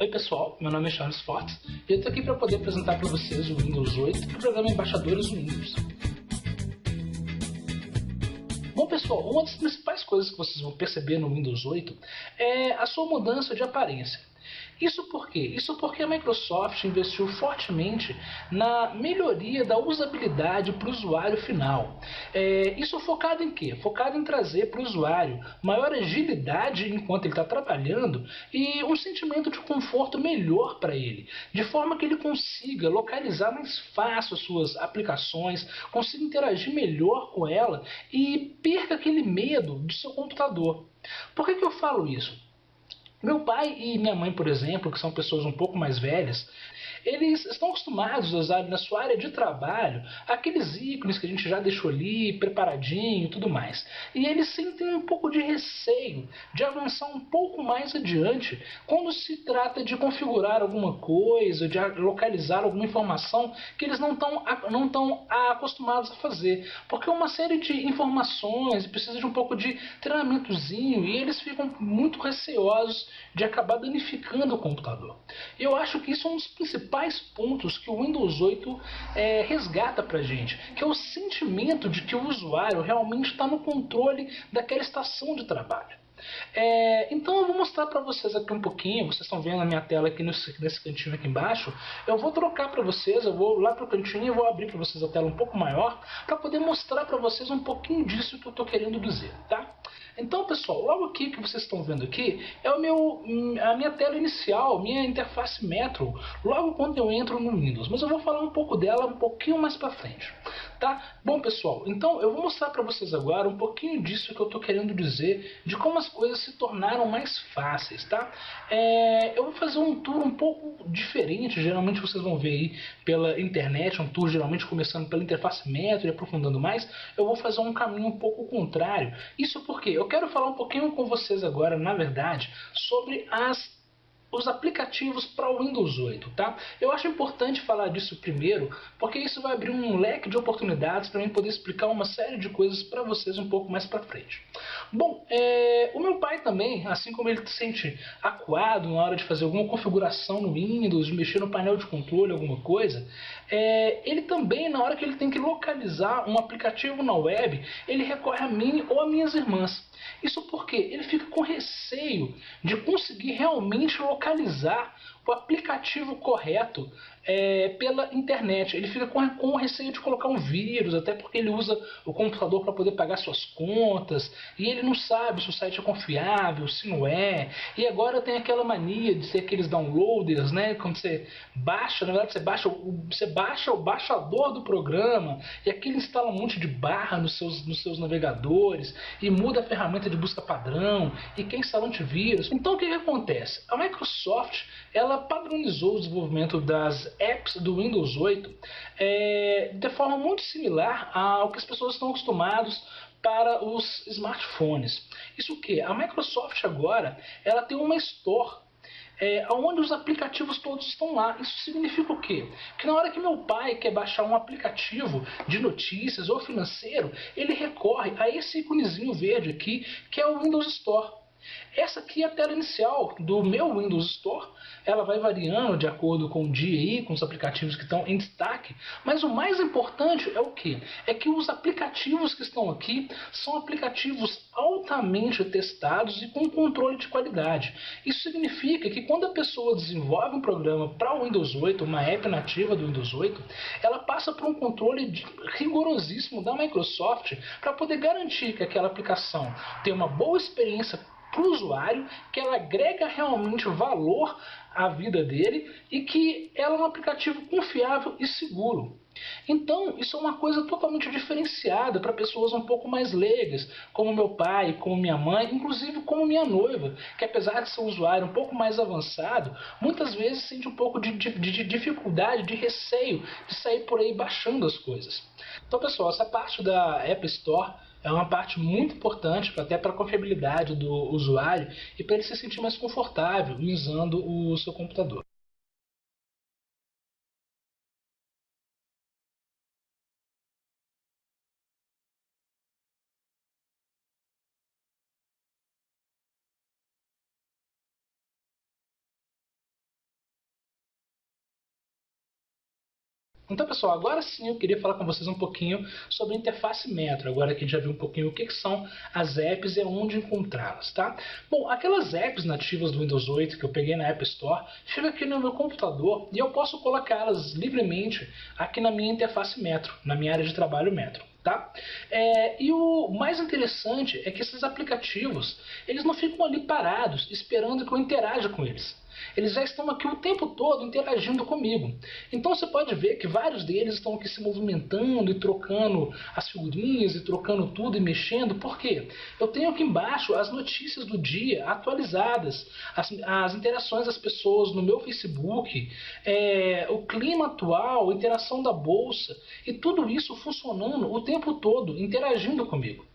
Oi pessoal, meu nome é Charles Fortes e eu estou aqui para poder apresentar para vocês o Windows 8 e o programa Embaixadores Windows. Bom pessoal, uma das principais coisas que vocês vão perceber no Windows 8 é a sua mudança de aparência. Isso por quê? Isso porque a Microsoft investiu fortemente na melhoria da usabilidade para o usuário final. Isso focado em quê? Focado em trazer para o usuário maior agilidade enquanto ele está trabalhando e um sentimento de conforto melhor para ele, de forma que ele consiga localizar mais fácil as suas aplicações, consiga interagir melhor com ela e perca aquele medo do seu computador. Por que eu falo isso? Meu pai e minha mãe, por exemplo, que são pessoas um pouco mais velhas, eles estão acostumados a usar na sua área de trabalho aqueles ícones que a gente já deixou ali, preparadinho e tudo mais. E eles sentem um pouco de receio de avançar um pouco mais adiante quando se trata de configurar alguma coisa, de localizar alguma informação que eles não estão acostumados a fazer. Porque é uma série de informações, precisa de um pouco de treinamentozinho e eles ficam muito receosos de acabar danificando o computador. Eu acho que isso é um dos principais pontos que o Windows 8 resgata pra gente, que é o sentimento de que o usuário realmente está no controle daquela estação de trabalho. Então eu vou mostrar para vocês aqui um pouquinho, vocês estão vendo a minha tela aqui nesse cantinho aqui embaixo. Eu vou trocar para vocês, eu vou lá para o cantinho e vou abrir para vocês a tela um pouco maior para poder mostrar para vocês um pouquinho disso que eu estou querendo dizer, tá? Então pessoal, logo aqui que vocês estão vendo aqui é a minha tela inicial, minha interface Metro, logo quando eu entro no Windows, mas eu vou falar um pouco dela um pouquinho mais para frente. Tá? Bom pessoal, então eu vou mostrar para vocês agora um pouquinho disso que eu estou querendo dizer, de como as coisas se tornaram mais fáceis, tá? Eu vou fazer um tour um pouco diferente, geralmente vocês vão ver aí pela internet, um tour geralmente começando pela interface Metro e aprofundando mais. Eu vou fazer um caminho um pouco contrário. Isso porque eu quero falar um pouquinho com vocês agora, na verdade, sobre os aplicativos para o Windows 8, tá? Eu acho importante falar disso primeiro, porque isso vai abrir um leque de oportunidades para mim poder explicar uma série de coisas para vocês um pouco mais para frente. Bom, o meu pai também, assim como ele se sente acuado na hora de fazer alguma configuração no Windows, de mexer no painel de controle, alguma coisa, ele também, na hora que ele tem que localizar um aplicativo na web, ele recorre a mim ou a minhas irmãs. Isso porque ele fica com receio de conseguir realmente localizar o aplicativo correto pela internet. Ele fica com receio de colocar um vírus, até porque ele usa o computador para poder pagar suas contas e ele não sabe se o site é confiável, se não é. E agora tem aquela mania de ser aqueles downloaders, né? Quando você baixa, na verdade você baixa o baixador do programa e aquilo instala um monte de barra nos seus navegadores e muda a ferramenta de busca padrão e quem instala antivírus. Então o que acontece? A Microsoft ela padronizou o desenvolvimento das apps do Windows 8 de forma muito similar ao que as pessoas estão acostumadas para os smartphones. Isso que a Microsoft agora ela tem uma Store onde os aplicativos todos estão lá. Isso significa o quê? Que na hora que meu pai quer baixar um aplicativo de notícias ou financeiro, ele recorre a esse íconezinho verde aqui, que é o Windows Store. Essa aqui é a tela inicial do meu Windows Store. Ela vai variando de acordo com o dia aí, com os aplicativos que estão em destaque. Mas o mais importante é o que? É que os aplicativos que estão aqui são aplicativos altamente testados e com controle de qualidade. Isso significa que quando a pessoa desenvolve um programa para o Windows 8, uma app nativa do Windows 8, ela passa por um controle rigorosíssimo da Microsoft para poder garantir que aquela aplicação tem uma boa experiência para o usuário, que ela agrega realmente valor à vida dele e que ela é um aplicativo confiável e seguro. Então, isso é uma coisa totalmente diferenciada para pessoas um pouco mais leigas, como meu pai, como minha mãe, inclusive como minha noiva, que apesar de ser um usuário um pouco mais avançado, muitas vezes sente um pouco de dificuldade, de receio de sair por aí baixando as coisas. Então, pessoal, essa parte da App Store é uma parte muito importante até para a confiabilidade do usuário e para ele se sentir mais confortável usando o seu computador. Então, pessoal, agora sim eu queria falar com vocês um pouquinho sobre a interface Metro. Agora que a gente já viu um pouquinho o que são as apps e onde encontrá-las, tá? Bom, aquelas apps nativas do Windows 8 que eu peguei na App Store, chegam aqui no meu computador e eu posso colocá-las livremente aqui na minha interface Metro, na minha área de trabalho Metro. Tá? E o mais interessante é que esses aplicativos, eles não ficam ali parados esperando que eu interaja com eles. Eles já estão aqui o tempo todo interagindo comigo. Então você pode ver que vários deles estão aqui se movimentando e trocando as figurinhas e trocando tudo e mexendo. Por quê? Eu tenho aqui embaixo as notícias do dia atualizadas, as interações das pessoas no meu Facebook, o clima atual, a interação da bolsa e tudo isso funcionando o tempo todo, interagindo comigo.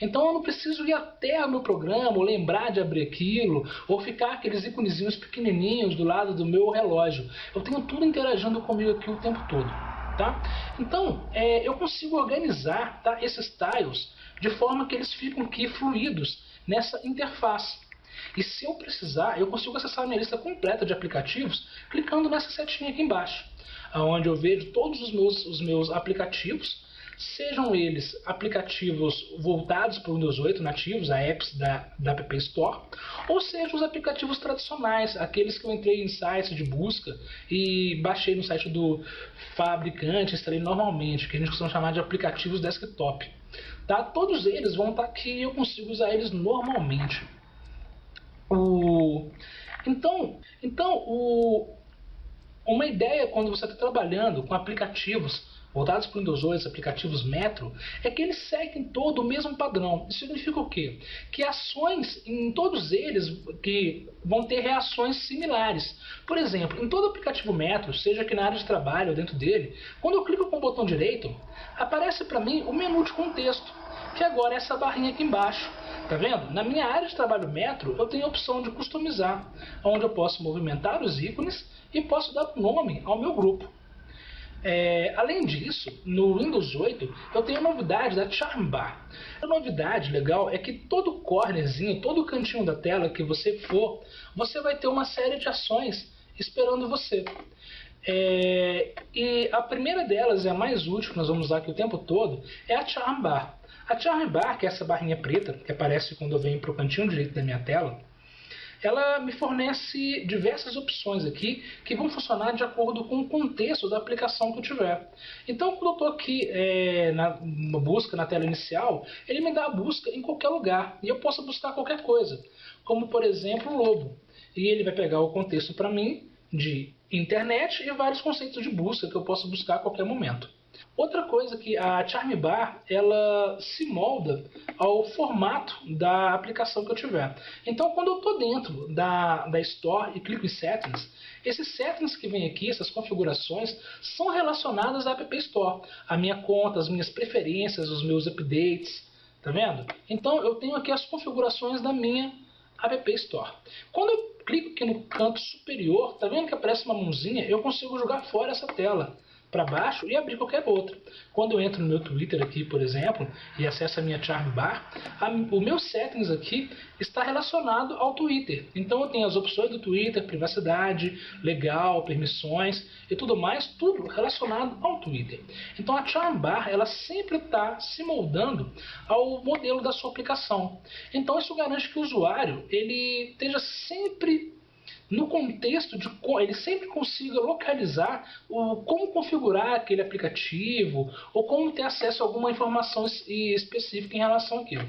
Então eu não preciso ir até o meu programa, ou lembrar de abrir aquilo, ou ficar aqueles íconezinhos pequenininhos do lado do meu relógio. Eu tenho tudo interagindo comigo aqui o tempo todo. Tá? Então eu consigo organizar, tá, esses tiles de forma que eles ficam aqui fluidos nessa interface. E se eu precisar, eu consigo acessar a minha lista completa de aplicativos clicando nessa setinha aqui embaixo, onde eu vejo todos os meus aplicativos, sejam eles aplicativos voltados para o Windows 8 nativos, a apps da App Store, ou sejam os aplicativos tradicionais, aqueles que eu entrei em sites de busca e baixei no site do fabricante, instalei normalmente, que a gente costuma chamar de aplicativos desktop. Tá? Todos eles vão estar aqui e eu consigo usar eles normalmente. Uma ideia quando você está trabalhando com aplicativos voltados para o Windows 8, aplicativos Metro, é que eles seguem todo o mesmo padrão. Isso significa o quê? Que ações em todos eles que vão ter reações similares. Por exemplo, em todo aplicativo Metro, seja aqui na área de trabalho ou dentro dele, quando eu clico com o botão direito, aparece para mim o menu de contexto, que agora é essa barrinha aqui embaixo. Tá vendo? Na minha área de trabalho Metro, eu tenho a opção de customizar, onde eu posso movimentar os ícones e posso dar nome ao meu grupo. Além disso, no Windows 8 eu tenho a novidade da Charm Bar. A novidade legal é que todo cornerzinho, todo cantinho da tela que você for, você vai ter uma série de ações esperando você. E a primeira delas, e a mais útil, que nós vamos usar aqui o tempo todo, é a Charm Bar. A Charm Bar, que é essa barrinha preta que aparece quando eu venho para o cantinho direito da minha tela, ela me fornece diversas opções aqui que vão funcionar de acordo com o contexto da aplicação que eu tiver. Então, quando eu estou aqui na busca na tela inicial, ele me dá a busca em qualquer lugar e eu posso buscar qualquer coisa, como por exemplo o lobo. E ele vai pegar o contexto para mim de internet e vários conceitos de busca que eu posso buscar a qualquer momento. Outra coisa que a Charm Bar, ela se molda ao formato da aplicação que eu tiver. Então, quando eu estou dentro da Store e clico em Settings, esses settings que vem aqui, essas configurações, são relacionadas à App Store. A minha conta, as minhas preferências, os meus updates, tá vendo? Então, eu tenho aqui as configurações da minha App Store. Quando eu clico aqui no canto superior, tá vendo que aparece uma mãozinha? Eu consigo jogar fora essa tela para baixo e abrir qualquer outra. Quando eu entro no meu Twitter aqui, por exemplo, e acesso a minha Charm Bar, o meu settings aqui está relacionado ao Twitter. Então eu tenho as opções do Twitter, privacidade, legal, permissões e tudo mais, tudo relacionado ao Twitter. Então a Charm Bar, ela sempre está se moldando ao modelo da sua aplicação. Então isso garante que o usuário ele esteja sempre no contexto de ele sempre consiga localizar como configurar aquele aplicativo ou como ter acesso a alguma informação específica em relação àquilo.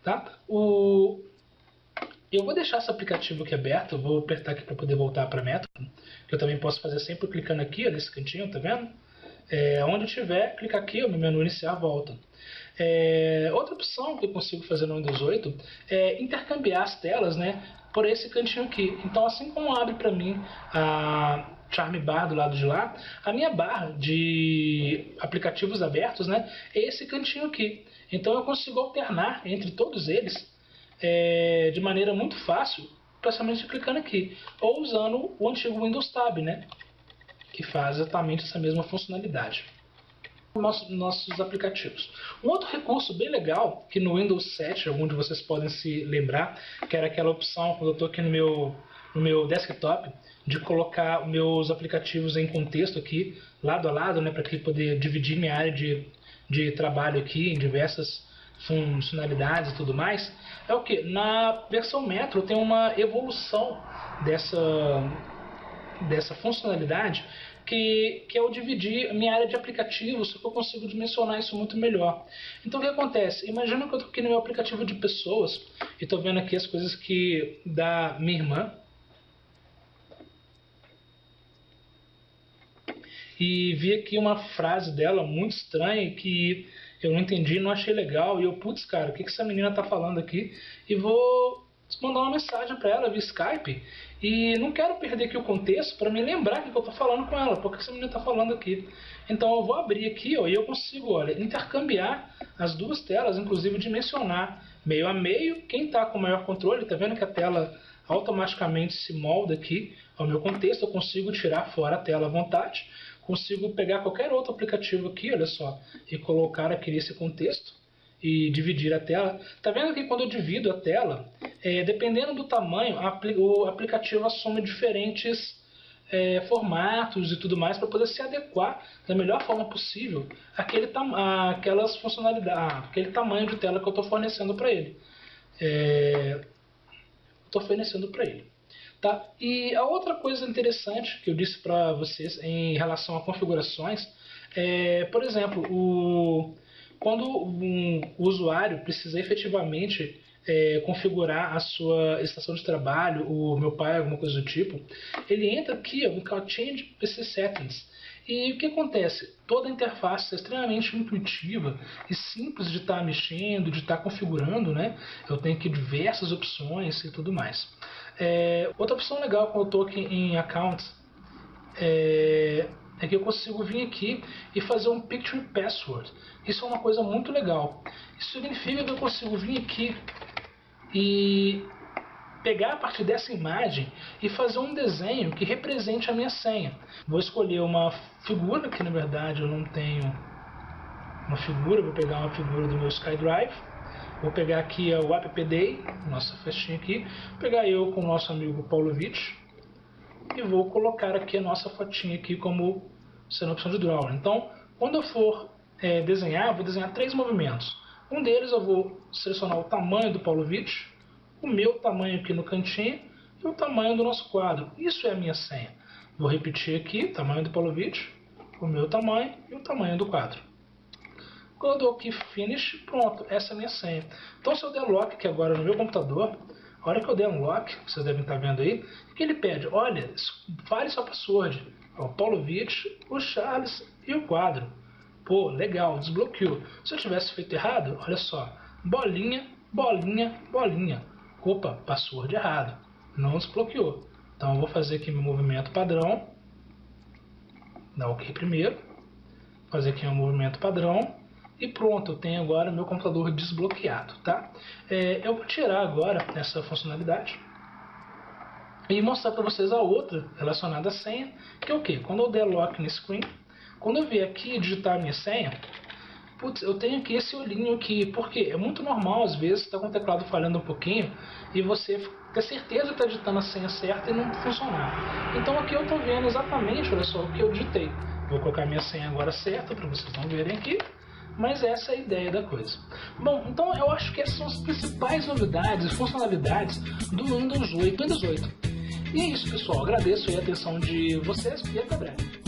Tá? Eu vou deixar esse aplicativo aqui aberto, eu vou apertar aqui para poder voltar para a Metro, que eu também posso fazer sempre clicando aqui, nesse cantinho, tá vendo? Onde tiver, clica aqui, no menu iniciar, volta. Outra opção que eu consigo fazer no Windows 8 é intercambiar as telas, né, por esse cantinho aqui. Então, assim como abre para mim a Charm Bar do lado de lá, a minha barra de aplicativos abertos, né, é esse cantinho aqui. Então eu consigo alternar entre todos eles de maneira muito fácil, praticamente clicando aqui, ou usando o antigo Windows Tab, né, que faz exatamente essa mesma funcionalidade. Nossos aplicativos. Um outro recurso bem legal, que no Windows 7, algum de vocês podem se lembrar, que era aquela opção, quando eu estou aqui no meu no meu desktop, de colocar meus aplicativos em contexto aqui, lado a lado, né, para que poder dividir minha área de trabalho aqui em diversas funcionalidades e tudo mais, é o que? Na versão Metro tem uma evolução dessa funcionalidade que é o dividir minha área de aplicativos, só que eu consigo dimensionar isso muito melhor. Então o que acontece? Imagina que eu estou aqui no meu aplicativo de pessoas e estou vendo aqui as coisas que da minha irmã, e vi aqui uma frase dela muito estranha que eu não entendi, não achei legal, e eu, putz, cara, o que essa menina tá falando aqui? E vou mandar uma mensagem para ela via Skype, e não quero perder aqui o contexto para me lembrar que eu tô falando com ela, porque essa menina tá falando aqui. Então eu vou abrir aqui, ó, e eu consigo, olha, intercambiar as duas telas, inclusive dimensionar meio a meio. Quem tá com maior controle, tá vendo que a tela automaticamente se molda aqui ao meu contexto, eu consigo tirar fora a tela à vontade. Consigo pegar qualquer outro aplicativo aqui, olha só, e colocar aqui nesse contexto e dividir a tela. Tá vendo que quando eu divido a tela, dependendo do tamanho, o aplicativo assume diferentes formatos e tudo mais para poder se adequar da melhor forma possível àquelas funcionalidades, aquele tamanho de tela que eu estou fornecendo para ele. Tá? E a outra coisa interessante que eu disse para vocês em relação a configurações por exemplo, quando um usuário precisa efetivamente configurar a sua estação de trabalho, o meu pai, alguma coisa do tipo, ele entra aqui, no Change PC Settings. E o que acontece? Toda a interface é extremamente intuitiva e simples de estar mexendo, de estar configurando, né? Eu tenho aqui diversas opções e tudo mais. Outra opção legal quando eu estou aqui em Accounts é que eu consigo vir aqui e fazer um Picture Password. Isso é uma coisa muito legal. Isso significa que eu consigo vir aqui e pegar a partir dessa imagem e fazer um desenho que represente a minha senha. Vou escolher uma figura, que na verdade eu não tenho uma figura, vou pegar uma figura do meu SkyDrive. Vou pegar aqui o AppDay, nossa festinha aqui, pegar eu com o nosso amigo Paulovich e vou colocar aqui a nossa fotinha aqui como sendo a opção de draw. Então, quando eu for desenhar, vou desenhar 3 movimentos. Um deles eu vou selecionar o tamanho do Paulovich, o meu tamanho aqui no cantinho e o tamanho do nosso quadro. Isso é a minha senha. Vou repetir aqui, tamanho do Paulovich, o meu tamanho e o tamanho do quadro. Quando eu dou aqui Finish, pronto, essa é a minha senha. Então se eu der lock aqui agora no meu computador, a hora que eu der um lock, vocês devem estar vendo aí, o que ele pede? Olha, fale sua password. O Paulovich, o Charles e o quadro. Pô, legal, desbloqueou. Se eu tivesse feito errado, olha só, bolinha, bolinha, bolinha. Opa, password errado, não desbloqueou. Então eu vou fazer aqui meu movimento padrão, dar OK primeiro, fazer aqui meu movimento padrão e pronto, eu tenho agora meu computador desbloqueado, tá? Eu vou tirar agora essa funcionalidade e mostrar para vocês a outra relacionada à senha, que é o que? Quando eu der lock no screen, quando eu vier aqui e digitar a minha senha, putz, eu tenho aqui esse olhinho aqui, porque é muito normal às vezes estar com o teclado falhando um pouquinho e você ter certeza que está digitando a senha certa e não funcionar. Então aqui eu estou vendo exatamente, olha só, o que eu digitei. Vou colocar minha senha agora certa para vocês não verem aqui, mas essa é a ideia da coisa. Bom, então eu acho que essas são as principais novidades e funcionalidades do Windows 8. E é isso, pessoal. Agradeço a atenção de vocês e até breve.